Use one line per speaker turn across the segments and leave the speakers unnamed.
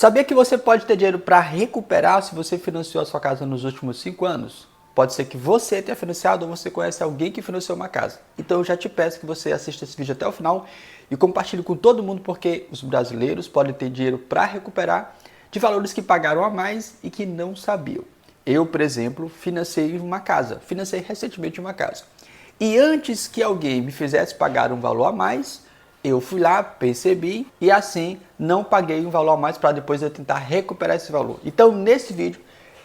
Sabia que você pode ter dinheiro para recuperar se você financiou a sua casa nos últimos 5 anos? Pode ser que você tenha financiado ou você conhece alguém que financiou uma casa. Então eu já te peço que você assista esse vídeo até o final e compartilhe com todo mundo, porque os brasileiros podem ter dinheiro para recuperar de valores que pagaram a mais e que não sabiam. Eu, por exemplo, financei recentemente uma casa. E antes que alguém me fizesse pagar um valor a mais, eu fui lá, percebi e assim não paguei um valor a mais para depois eu tentar recuperar esse valor. Então nesse vídeo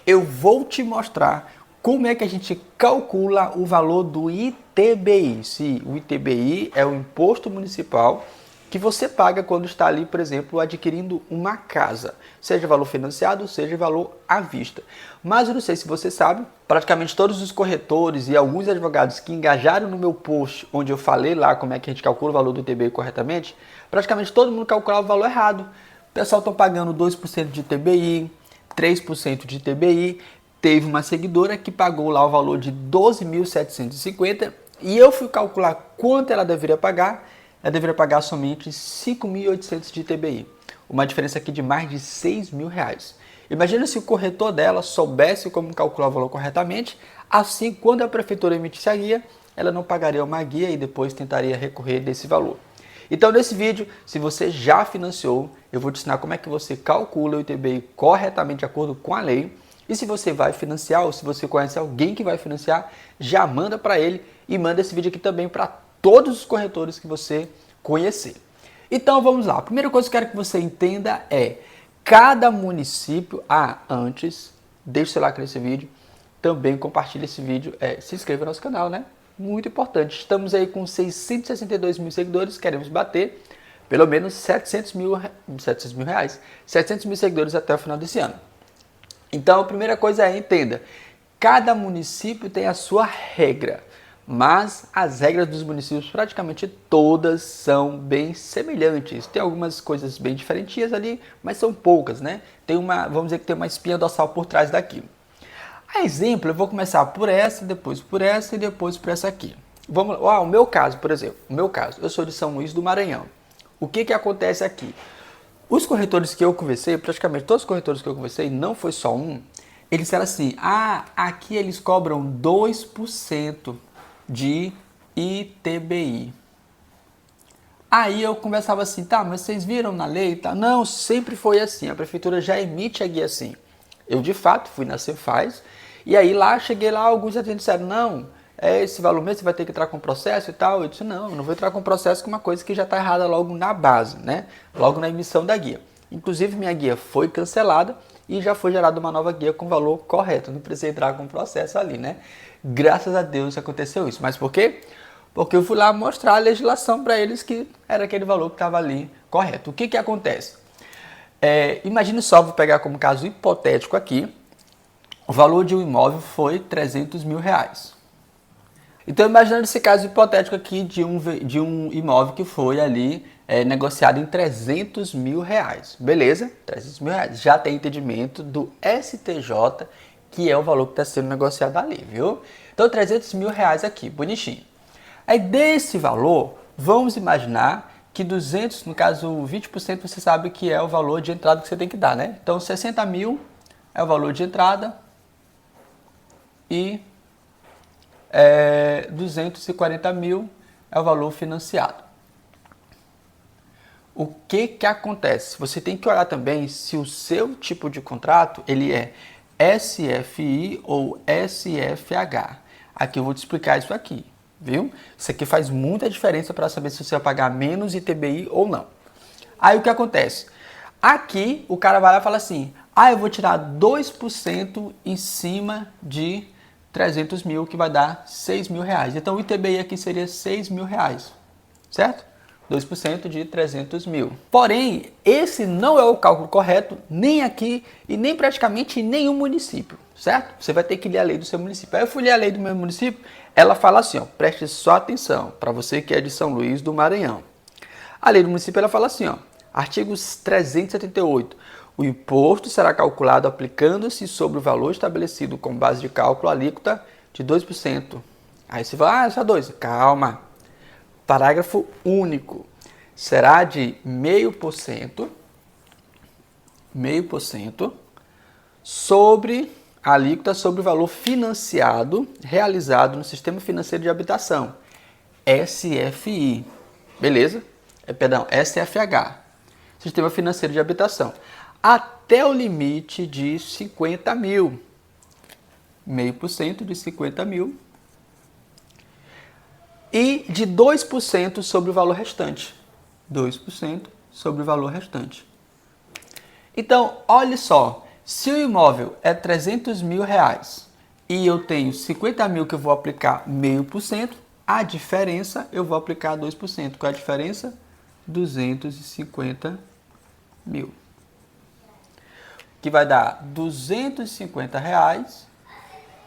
eu vou te mostrar como é que a gente calcula o valor do ITBI. Sim, o ITBI é o Imposto Municipal que você paga quando está ali, por exemplo, adquirindo uma casa, seja valor financiado, seja valor à vista. Mas eu não sei se você sabe, praticamente todos os corretores e alguns advogados que engajaram no meu post, onde eu falei lá como é que a gente calcula o valor do ITBI corretamente, praticamente todo mundo calculava o valor errado. O pessoal está pagando 2% de ITBI, 3% de ITBI. Teve uma seguidora que pagou lá o valor de 12.750 e eu fui calcular quanto ela deveria pagar. Ela deveria pagar somente 5.800 de ITBI, uma diferença aqui de mais de 6 mil reais. Imagina se o corretor dela soubesse como calcular o valor corretamente, assim quando a prefeitura emitisse a guia, ela não pagaria uma guia e depois tentaria recorrer desse valor. Então nesse vídeo, se você já financiou, eu vou te ensinar como é que você calcula o ITBI corretamente de acordo com a lei. E se você vai financiar ou se você conhece alguém que vai financiar, já manda para ele e manda esse vídeo aqui também para todos os corretores que você conhecer. Então vamos lá. A primeira coisa que eu quero que você entenda é cada município. Antes, deixe o seu like nesse vídeo, também compartilhe esse vídeo, se inscreva no nosso canal, né? Muito importante. Estamos aí com 662 mil seguidores, queremos bater pelo menos 700 mil seguidores até o final desse ano. Então a primeira coisa é entenda, cada município tem a sua regra. Mas as regras dos municípios praticamente todas são bem semelhantes. Tem algumas coisas bem diferentes ali, mas são poucas, né? Vamos dizer que tem uma espinha dorsal por trás daquilo. A exemplo, eu vou começar por essa, depois por essa e depois por essa aqui. Vamos lá, o meu caso, por exemplo, eu sou de São Luís do Maranhão. O que acontece aqui? Os corretores que eu conversei, praticamente todos os corretores que eu conversei, não foi só um, eles disseram assim, aqui eles cobram 2% de ITBI. Aí eu conversava assim, tá, mas vocês viram na lei? Tá? Não, sempre foi assim, a prefeitura já emite a guia assim. Eu de fato fui na Cefaz, e aí cheguei lá, alguns atendentes disseram, não, é esse valor mesmo, você vai ter que entrar com processo e tal. Eu disse, não, eu não vou entrar com processo com uma coisa que já está errada logo na base, né? Logo na emissão da guia. Inclusive minha guia foi cancelada e já foi gerada uma nova guia com valor correto. Não precisei entrar com processo ali, né? Graças a Deus aconteceu isso. Mas por quê? Porque eu fui lá mostrar a legislação para eles que era aquele valor que estava ali correto. O que acontece? Imagine só, vou pegar como caso hipotético aqui, o valor de um imóvel foi 300 mil reais. Então imaginando esse caso hipotético aqui de um imóvel que foi ali negociado em 300 mil reais. Beleza? 300 mil reais. Já tem entendimento do STJ, que é o valor que está sendo negociado ali, viu? Então 300 mil reais aqui, bonitinho. Aí desse valor, vamos imaginar que 200, no caso 20%, você sabe que é o valor de entrada que você tem que dar, né? Então 60 mil é o valor de entrada e 240 mil é o valor financiado. O que acontece? Você tem que olhar também se o seu tipo de contrato ele é SFI ou SFH. Aqui eu vou te explicar isso aqui, viu? Isso aqui faz muita diferença para saber se você vai pagar menos ITBI ou não. Aí o que acontece? Aqui o cara vai lá e fala assim, eu vou tirar 2% em cima de 300 mil, que vai dar 6 mil reais. Então o ITBI aqui seria 6 mil reais, certo? 2% de 300 mil. Porém, esse não é o cálculo correto, nem aqui e nem praticamente em nenhum município, certo? Você vai ter que ler a lei do seu município. Aí eu fui ler a lei do meu município, ela fala assim, preste só atenção, para você que é de São Luís do Maranhão. A lei do município ela fala assim, artigo 378, o imposto será calculado aplicando-se sobre o valor estabelecido com base de cálculo alíquota de 2%. Aí você vai, só 2%. Calma. Parágrafo único. Será de 0,5% 0,5% sobre a alíquota sobre o valor financiado realizado no Sistema Financeiro de Habitação, SFI. Beleza? Perdão, SFH, Sistema Financeiro de Habitação, até o limite de 50 mil. 0,5% de 50 mil e de 2% sobre o valor restante. 2% sobre o valor restante. Então, olha só, se o imóvel é 300 mil reais e eu tenho 50 mil que eu vou aplicar 0,5%, a diferença eu vou aplicar 2%. Qual é a diferença? 250 mil. Que vai dar 250 reais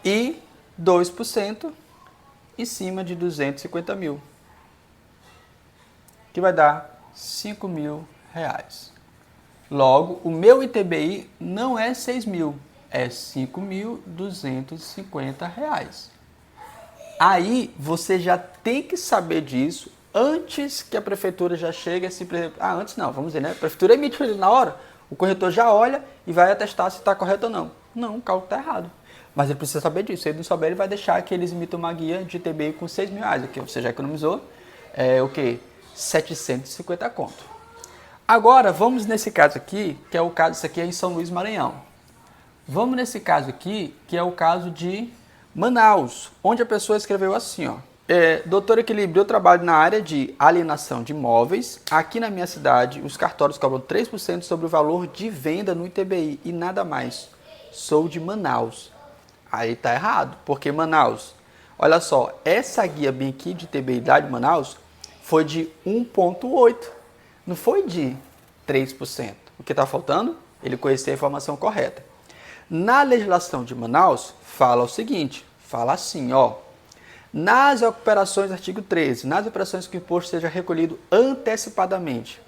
e 2% em cima de 250 mil. Que vai dar 5 mil reais. Logo, o meu ITBI não é 6 mil, é 5.250 reais. Aí você já tem que saber disso antes que a prefeitura já chegue a se... antes não, vamos dizer, né? A prefeitura emite ele na hora, o corretor já olha e vai atestar se está correto ou não. Não, o cálculo está errado. Mas ele precisa saber disso. Se ele não souber, ele vai deixar que eles emitam uma guia de ITBI com 6 mil reais. Aqui você já economizou o quê? 750 conto. Agora, vamos nesse caso aqui, que é o caso, isso aqui é em São Luís, Maranhão. Vamos nesse caso aqui, que é o caso de Manaus, onde a pessoa escreveu assim, ó. Doutor Equilíbrio, eu trabalho na área de alienação de imóveis. Aqui na minha cidade, os cartórios cobram 3% sobre o valor de venda no ITBI e nada mais. Sou de Manaus. Aí tá errado, porque Manaus, olha só, essa guia bem aqui de ITBI de Manaus foi de 1,8%. Não foi de 3%. O que está faltando? Ele conhecer a informação correta. Na legislação de Manaus, fala o seguinte, fala assim, ó. Nas operações, artigo 13, nas operações que o imposto seja recolhido antecipadamente.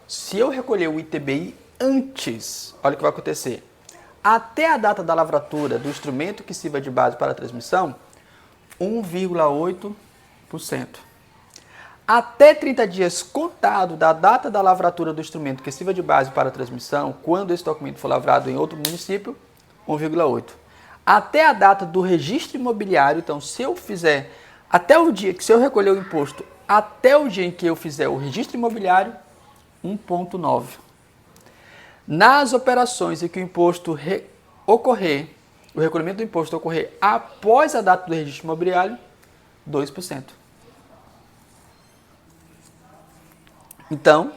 Se eu recolher o ITBI antes, olha o que vai acontecer. Até a data da lavratura do instrumento que sirva de base para a transmissão, 1,8%. Até 30 dias contado da data da lavratura do instrumento que sirva de base para a transmissão, quando esse documento for lavrado em outro município, 1,8%. Até a data do registro imobiliário, então se eu fizer, até o dia que se eu recolher o imposto, até o dia em que eu fizer o registro imobiliário, 1,9%. Nas operações em que o imposto ocorrer, o recolhimento do imposto ocorrer após a data do registro imobiliário, 2%. Então,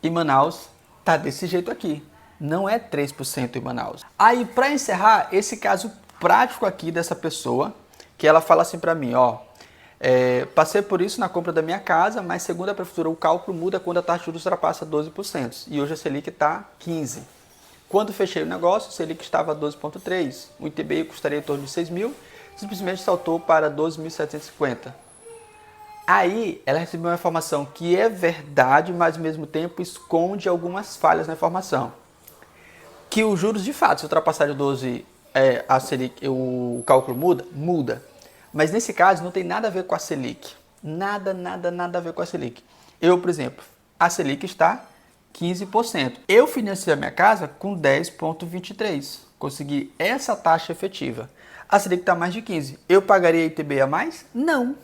em Manaus, tá desse jeito aqui. Não é 3% em Manaus. Aí, para encerrar, esse caso prático aqui dessa pessoa, que ela fala assim para mim, ó, passei por isso na compra da minha casa, mas segundo a prefeitura o cálculo muda quando a taxa de juros ultrapassa 12%. E hoje a Selic está 15%. Quando fechei o negócio, a Selic estava 12,3%. O ITBI custaria em torno de 6 mil, simplesmente saltou para 12.750. Aí ela recebeu uma informação que é verdade, mas ao mesmo tempo esconde algumas falhas na informação. Que os juros de fato, se ultrapassar de 12, a Selic, o cálculo muda? Muda. Mas nesse caso não tem nada a ver com a Selic. Nada a ver com a Selic. Eu, por exemplo, a Selic está 15%. Eu financei a minha casa com 10,23%. Consegui essa taxa efetiva. A Selic está mais de 15%. Eu pagaria ITBI a mais? Não.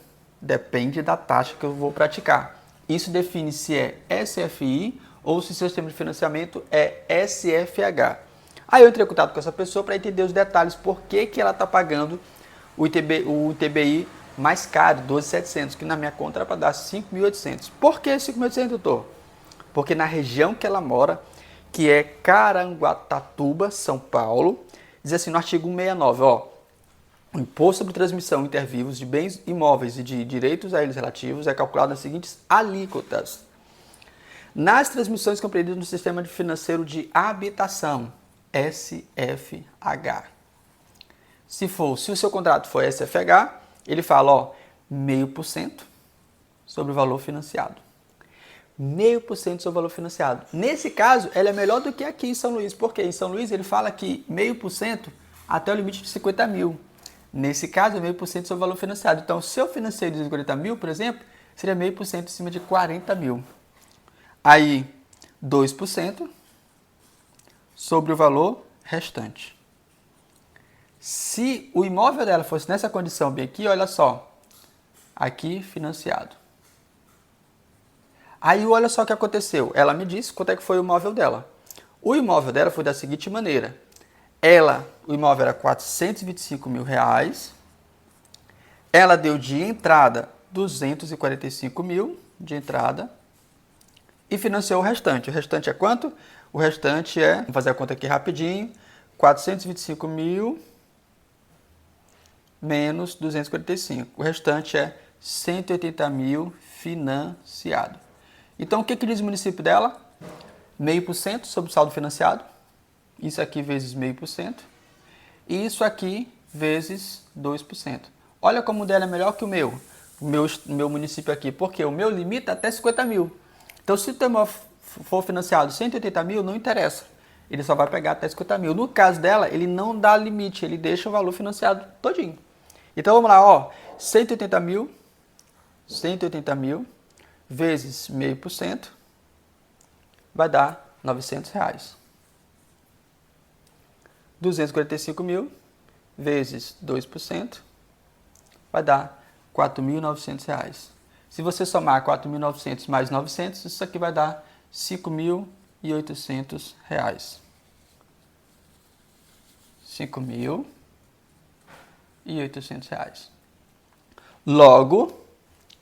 Depende da taxa que eu vou praticar. Isso define se é SFI ou se seu sistema de financiamento é SFH. Aí eu entrei em contato com essa pessoa para entender os detalhes, por que ela está pagando o ITBI mais caro, 12.700, que na minha conta era para dar 5.800. Por que 5.800, doutor? Porque na região que ela mora, que é Caranguatatuba, São Paulo, diz assim no artigo 169, ó, o imposto sobre transmissão intervivos de bens imóveis e de direitos a eles relativos é calculado nas seguintes alíquotas. Nas transmissões compreendidas no Sistema Financeiro de Habitação, SFH. Se o seu contrato for SFH, ele fala, ó, 0,5% sobre o valor financiado. 0,5% sobre o valor financiado. Nesse caso, ela é melhor do que aqui em São Luís, porque em São Luís ele fala que 0,5% até o limite de 50 mil. Nesse caso, é 0,5% sobre o valor financiado. Então, se eu financei 240 mil, por exemplo, seria 0,5% em cima de 40 mil. Aí, 2% sobre o valor restante. Se o imóvel dela fosse nessa condição bem aqui, olha só, aqui financiado. Aí olha só o que aconteceu, ela me disse quanto é que foi o imóvel dela. O imóvel dela foi da seguinte maneira, o imóvel era R$425 mil, ela deu de entrada 245 mil de entrada e financiou o restante. O restante é quanto? O restante é, vamos fazer a conta aqui rapidinho, 425 mil menos 245. O restante é 180 mil financiado. Então, o que diz o município dela? 0,5% sobre o saldo financiado. Isso aqui vezes 0,5%. E isso aqui vezes 2%. Olha como o dela é melhor que o meu. O meu município aqui. Porque o meu limita até 50 mil. Então, se o teu imóvel for financiado 180 mil, não interessa. Ele só vai pegar até 50 mil. No caso dela, ele não dá limite. Ele deixa o valor financiado todinho. Então, vamos lá. Ó, 180 mil vezes 0,5% vai dar R$900. 245 mil vezes 2% vai dar R$4.900. Se você somar 4.900 mais 900, isso aqui vai dar R$5.800. R$5.800. Logo,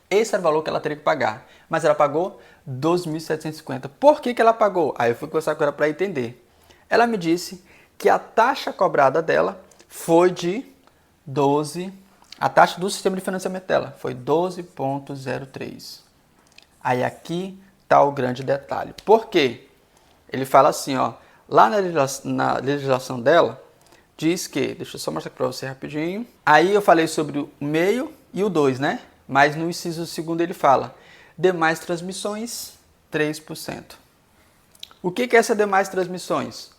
esse era o valor que ela teria que pagar. Mas ela pagou 12.750. Por que ela pagou? Aí eu fui conversar com ela para entender. Ela me disse que a taxa cobrada dela foi de 12. A taxa do sistema de financiamento dela foi 12,03. Aí aqui está o grande detalhe. Por quê? Ele fala assim, ó, lá na legislação dela, diz que, deixa eu só mostrar aqui para você rapidinho. Aí eu falei sobre o meio e o 2, né? Mas no inciso segundo ele fala, demais transmissões, 3%. O que é essa demais transmissões?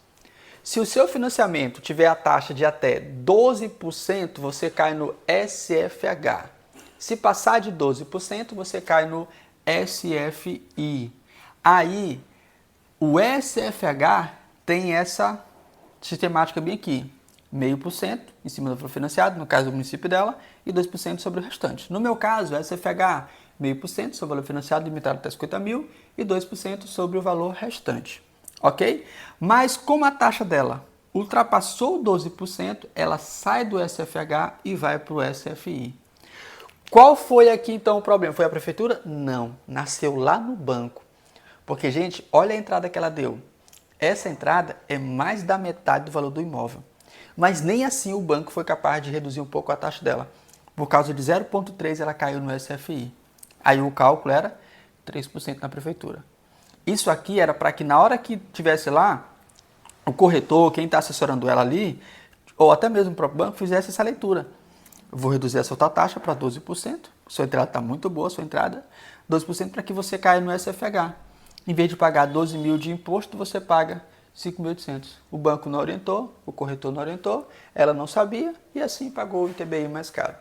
Se o seu financiamento tiver a taxa de até 12%, você cai no SFH. Se passar de 12%, você cai no SFI. Aí, o SFH tem essa sistemática bem aqui. 0,5% em cima do valor financiado, no caso do município dela, e 2% sobre o restante. No meu caso, o SFH, 0,5% sobre o valor financiado limitado até 50 mil e 2% sobre o valor restante. Ok? Mas como a taxa dela ultrapassou 12%, ela sai do SFH e vai para o SFI. Qual foi aqui então o problema? Foi a prefeitura? Não, nasceu lá no banco. Porque, gente, olha a entrada que ela deu. Essa entrada é mais da metade do valor do imóvel. Mas nem assim o banco foi capaz de reduzir um pouco a taxa dela. Por causa de 0,3 ela caiu no SFI. Aí o cálculo era 3% na prefeitura. Isso aqui era para que na hora que tivesse lá, o corretor, quem está assessorando ela ali, ou até mesmo o próprio banco, fizesse essa leitura. Eu vou reduzir essa outra taxa para 12%. Sua entrada está muito boa, sua entrada. 12% para que você caia no SFH. Em vez de pagar 12 mil de imposto, você paga 5.800. O banco não orientou, o corretor não orientou, ela não sabia e assim pagou o ITBI mais caro.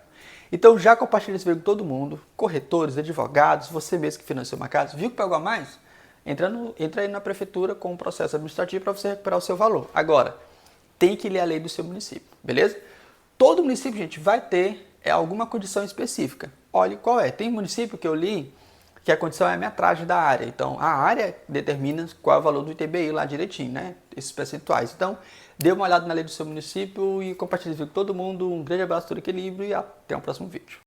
Então já compartilha esse vídeo com todo mundo, corretores, advogados, você mesmo que financiou uma casa, viu que pagou a mais? Entra aí na prefeitura com um processo administrativo para você recuperar o seu valor. Agora, tem que ler a lei do seu município, beleza? Todo município, gente, vai ter alguma condição específica. Olha qual é. Tem município que eu li que a condição é a metragem da área. Então, a área determina qual é o valor do ITBI lá direitinho, né? Esses percentuais. Então, dê uma olhada na lei do seu município e compartilhe esse vídeo com todo mundo. Um grande abraço, todo equilíbrio e até o próximo vídeo.